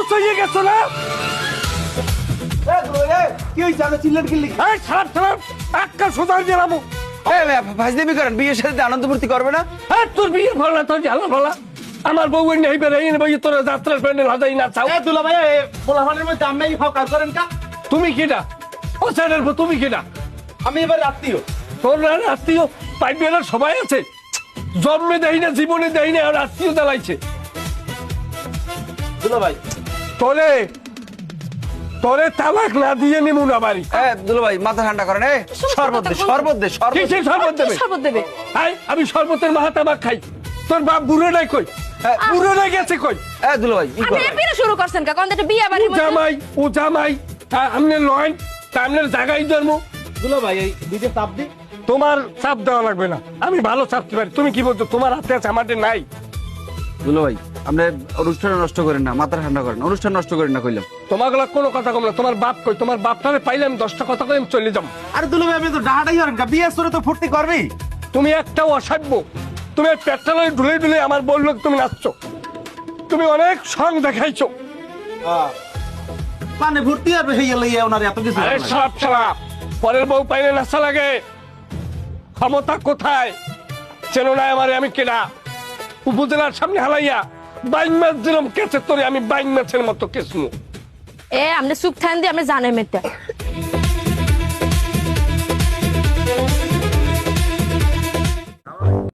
Loss হয়ে গেছো না? কি হয়েছে আপনি চিল্লেন কিল্লি? এই ছাড় ছাড়, একটা সোজা দিয়ে নামো। ভাজদেবি করেন, বিয়ের সাথে আনন্দ ফুর্তি করবে না? হ্যাঁ, তোর বিয়ে ভালো না, তোর জ্বালা ভালো। আমার বউ নেই বেড়ে বই তোরা যাত্রার প্যান্ডেল হাজাই না চাও। দুলা ভাই পোলাপানের মধ্যে আমরাই খাও কাজ করেন কা? তুমি কিনা ও স্যারের তুমি কিনা? আমি এবার আত্মীয়। তোর আত্মীয় পাইবের সবাই আছে, জন্মে দেয় না, জীবনে দেয় না, আর আত্মীয় জ্বালাইছে। দুলা ভাই তোরে তোরে তালাক না দিয়ে নিমু না বাড়ি। দুলা ভাই মাথা ঠান্ডা করেন। শরবত দে, শরবত দে, শরবত। কিসের শরবত দেবে? শরবত দেবে? আমি শরবতের মাহাতাবাক খাই। তোর বাপ বুড়ো নাই কই? বুড়ো নাই গেছে কই? দুলা ভাই আপনি এপিনে শুরু করছেন কা? কোন একটা বিয়ে বাড়ির মধ্যে ও জামাই আমনে লয়, তা আমনের জায়গায় জন্ম। দুলা ভাই এই দিতে তাপ দি। তোমার চাপ দেওয়া লাগবে না, আমি ভালো চাপতে পারি। তুমি কি বলছো? তোমার হাতে আছে, আমাদের নাই। দুলা ভাই আপনি অনুষ্ঠান নষ্ট করেন না, মাথা ঠান্ডা করেন, অনুষ্ঠান নষ্ট করেন না কইলাম। তোমার গলা কোনো কথা কম না। তোমার বাপ কই? তোমার বাপটারে পাইলে আমি 10টা কথা কই আমি চলে যাবো। আরে দুলা ভাই আপনি তো ডাহাটাই করেন কা? বিয়ে করে তো ফুর্তি করবেই। তুমি একটাও অসাধ্য। তুমি পেটটা লয়ে ঢুলে ঢুলে আমার বললো তুমি নাচছো। তুমি অনেক সং দেখাইছো। মানে ভর্তি হবে হয়ে গেল ওনার এত কিছু। আরে সাপ সাপ, পরের বউ পাইলে নাচা লাগে। ক্ষমতা কোথায় চেনো না আমারে? আমি কেনা উপজেলার সামনে হালাইয়া বাইন মাছ দিলাম কেছে তোরে, আমি বাইন মাছের মতো কেসমু। এ আমনে সুপ থান দি আমরা জানাই মেটা।